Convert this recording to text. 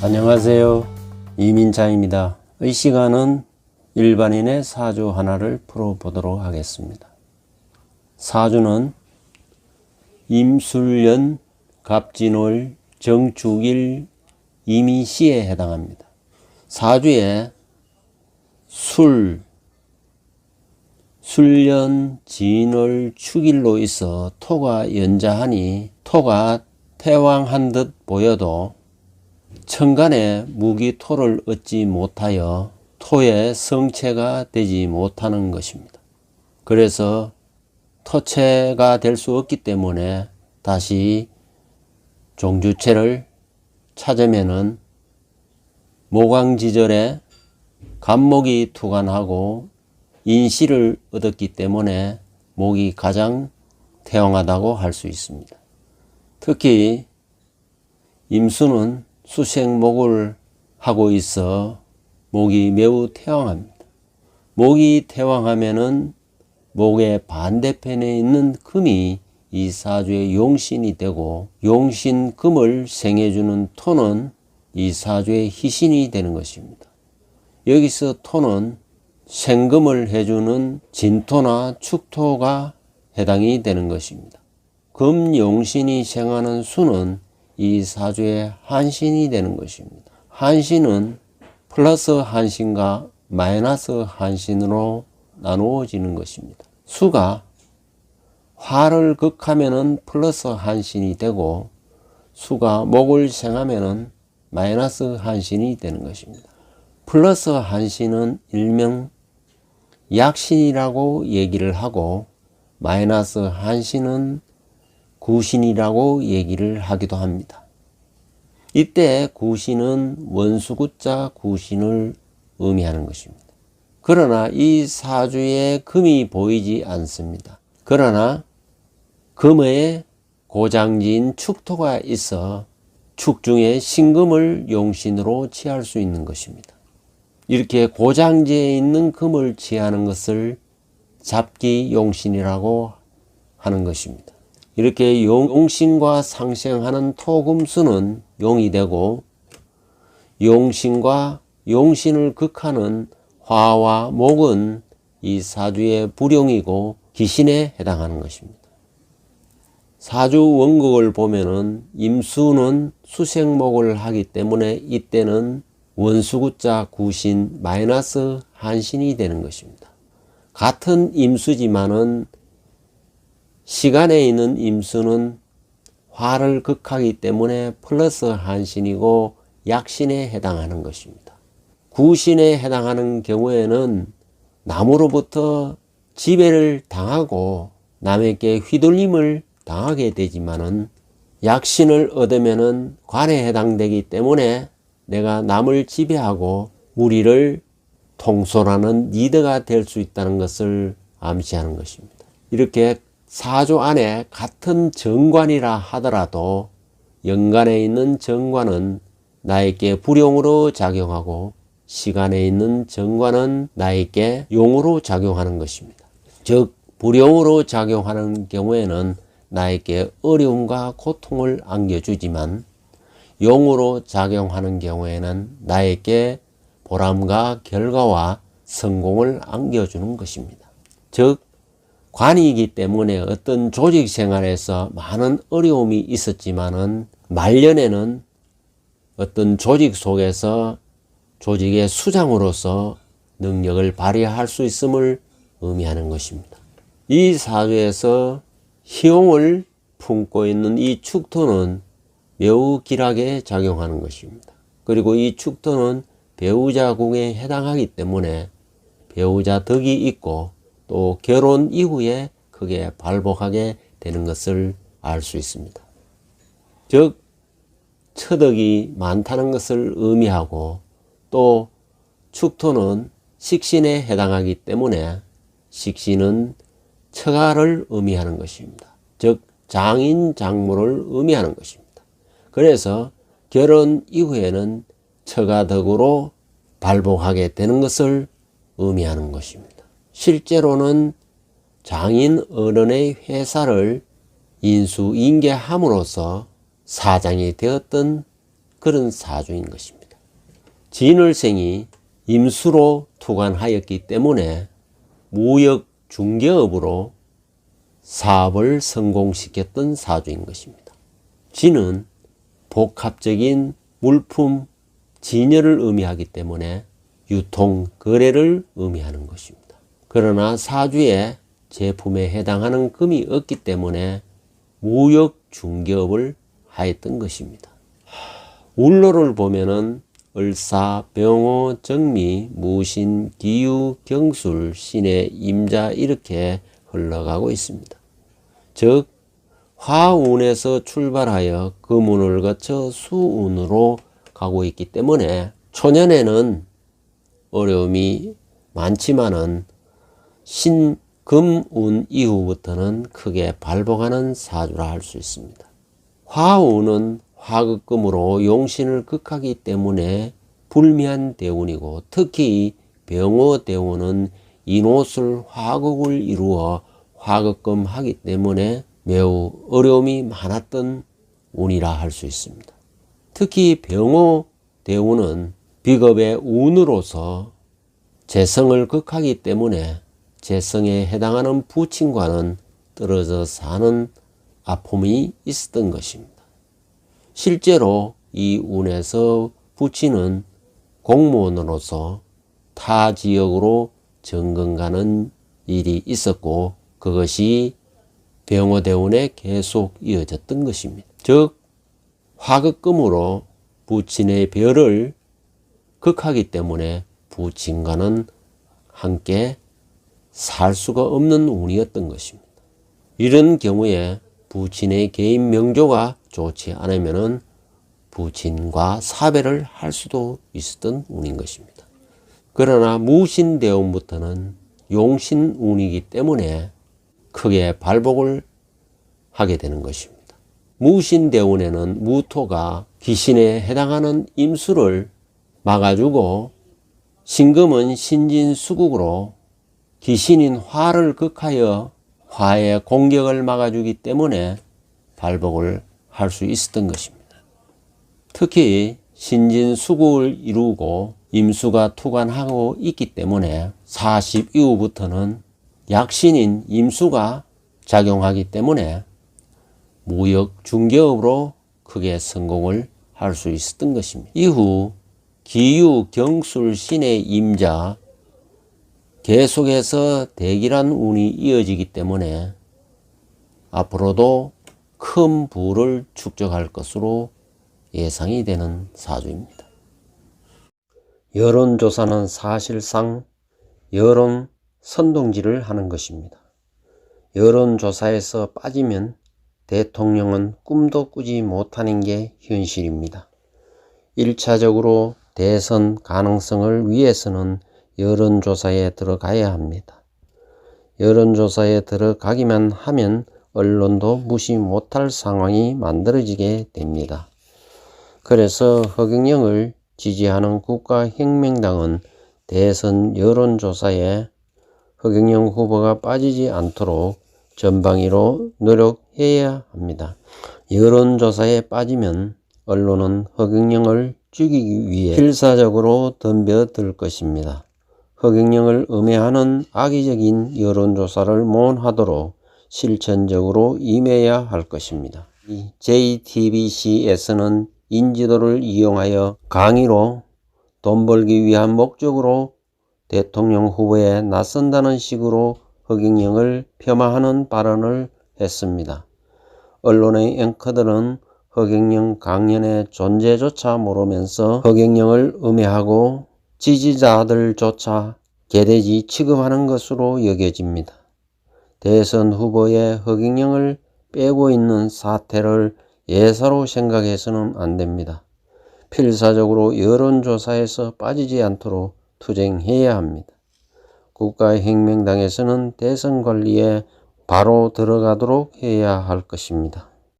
안녕하세요. 이민창입니다. 이 시간은 일반인의 사주 하나를 풀어보도록 하겠습니다. 사주는 임술년, 갑진월, 정축일, 임의시에 해당합니다. 사주에 술년, 진월, 축일로 있어 토가 연자하니 토가 태왕한 듯 보여도 천간에 무기토를 얻지 못하여 토의 성체가 되지 못하는 것입니다. 그래서 토체가 될 수 없기 때문에 다시 종주체를 찾으면은 모광지절에 간목이 투간하고 인시를 얻었기 때문에 목이 가장 태왕하다고 할 수 있습니다. 특히 임수는 수생목을 하고 있어 목이 매우 태왕합니다. 목이 태왕하면은 목의 반대편에 있는 금이 이 사주의 용신이 되고 용신금을 생해주는 토는 이 사주의 희신이 되는 것입니다. 여기서 토는 생금을 해주는 진토나 축토가 해당이 되는 것입니다. 금용신이 생하는 수는 이 사주의 한신이 되는 것입니다. 한신은 플러스 한신과 마이너스 한신으로 나누어지는 것입니다. 수가 화를 극하면은 플러스 한신이 되고 수가 목을 생하면은 마이너스 한신이 되는 것입니다. 플러스 한신은 일명 약신이라고 얘기를 하고 마이너스 한신은 구신이라고 얘기를 하기도 합니다. 이때 구신은 원수구자 구신을 의미하는 것입니다. 그러나 이 사주에 금이 보이지 않습니다. 그러나 금의 고장지인 축토가 있어 축 중에 신금을 용신으로 취할 수 있는 것입니다. 이렇게 고장지에 있는 금을 취하는 것을 잡기용신이라고 하는 것입니다. 이렇게 용신과 상생하는 토금수는 용이 되고 용신과 용신을 극하는 화와 목은 이 사주의 불용이고 기신에 해당하는 것입니다. 사주 원국을 보면은 임수는 수생목을 하기 때문에 이때는 원수구자 구신 마이너스 한신이 되는 것입니다. 같은 임수지만은 시간에 있는 임수는 화를 극하기 때문에 플러스 한신이고 약신에 해당하는 것입니다. 구신에 해당하는 경우에는 남으로부터 지배를 당하고 남에게 휘둘림을 당하게 되지만은 약신을 얻으면은 관에 해당되기 때문에 내가 남을 지배하고 우리를 통솔하는 리더가 될 수 있다는 것을 암시하는 것입니다. 이렇게 사주 안에 같은 정관이라 하더라도 연간에 있는 정관은 나에게 불용으로 작용하고 시간에 있는 정관은 나에게 용으로 작용하는 것입니다. 즉 불용으로 작용하는 경우에는 나에게 어려움과 고통을 안겨주지만 용으로 작용하는 경우에는 나에게 보람과 결과와 성공을 안겨주는 것입니다. 즉 관이기 때문에 어떤 조직 생활에서 많은 어려움이 있었지만은 말년에는 어떤 조직 속에서 조직의 수장으로서 능력을 발휘할 수 있음을 의미하는 것입니다. 이 사주에서 희용을 품고 있는 이 축토는 매우 길하게 작용하는 것입니다. 그리고 이 축토는 배우자궁에 해당하기 때문에 배우자 덕이 있고 또 결혼 이후에 크게 발복하게 되는 것을 알 수 있습니다. 즉 처덕이 많다는 것을 의미하고 또 축토는 식신에 해당하기 때문에 식신은 처가를 의미하는 것입니다. 즉 장인 장모를 의미하는 것입니다. 그래서 결혼 이후에는 처가덕으로 발복하게 되는 것을 의미하는 것입니다. 실제로는 장인 어른의 회사를 인수인계함으로써 사장이 되었던 그런 사주인 것입니다. 진월생이 임수로 투관하였기 때문에 무역 중개업으로 사업을 성공시켰던 사주인 것입니다. 진은 복합적인 물품, 진열을 의미하기 때문에 유통, 거래를 의미하는 것입니다. 그러나 사주에 제품에 해당하는 금이 없기 때문에 무역 중개업을 하였던 것입니다. 울로를 보면은 을사, 병호, 정미, 무신, 기유, 경술, 신의, 임자 이렇게 흘러가고 있습니다. 즉 화운에서 출발하여 금운을 거쳐 수운으로 가고 있기 때문에 초년에는 어려움이 많지만은 신금운 이후부터는 크게 발복하는 사주라 할 수 있습니다. 화운은 화극금으로 용신을 극하기 때문에 불미한 대운이고, 특히 병호 대운은 인호술 화극을 이루어 화극금하기 때문에 매우 어려움이 많았던 운이라 할 수 있습니다. 특히 병호 대운은 비겁의 운으로서 재성을 극하기 때문에 재성에 해당하는 부친과는 떨어져 사는 아픔이 있었던 것입니다. 실제로 이 운에서 부친은 공무원으로서 타 지역으로 정근 가는 일이 있었고, 그것이 병호대운에 계속 이어졌던 것입니다. 즉 화극금으로 부친의 별을 극하기 때문에 부친과는 함께 살 수가 없는 운이었던 것입니다. 이런 경우에 부친의 개인 명조가 좋지 않으면 부친과 사별을 할 수도 있었던 운인 것입니다. 그러나 무신대운부터는 용신운이기 때문에 크게 발복을 하게 되는 것입니다. 무신대운에는 무토가 귀신에 해당하는 임수를 막아주고, 신금은 신진수국으로 귀신인 화를 극하여 화의 공격을 막아주기 때문에 발복을 할 수 있었던 것입니다. 특히 신진수국을 이루고 임수가 투관하고 있기 때문에 40 이후부터는 약신인 임수가 작용하기 때문에 무역 중개업으로 크게 성공을 할 수 있었던 것입니다. 이후 기유, 경술, 신의 임자 계속해서 대길한 운이 이어지기 때문에 앞으로도 큰 부를 축적할 것으로 예상이 되는 사주입니다. 여론조사는 사실상 여론 선동질을 하는 것입니다. 여론조사에서 빠지면 대통령은 꿈도 꾸지 못하는 게 현실입니다. 1차적으로 대선 가능성을 위해서는 여론조사에 들어가야 합니다. 여론조사에 들어가기만 하면 언론도 무시 못할 상황이 만들어지게 됩니다. 그래서 허경영을 지지하는 국가혁명당은 대선 여론조사에 허경영 후보가 빠지지 않도록 전방위로 노력해야 합니다. 여론조사에 빠지면 언론은 허경영을 죽이기 위해 필사적으로 덤벼들 것입니다. 허경영을 음해하는 악의적인 여론조사를 모원하도록 실천적으로 임해야 할 것입니다. JTBC에서는 인지도를 이용하여 강의로 돈 벌기 위한 목적으로 대통령 후보에 나선다는 식으로 허경영을 폄하하는 발언을 했습니다. 언론의 앵커들은 허경영 강연의 존재조차 모르면서 허경영을 음해하고 지지자들조차 개돼지 취급하는 것으로 여겨집니다. 대선 후보의 허경영을 빼고 있는 사태를 예사로 생각해서는 안 됩니다. 필사적으로 여론조사에서 빠지지 않도록 투쟁해야 합니다. 국가혁명당에서는 대선 관리에 바로 들어가도록 해야 할 것입니다.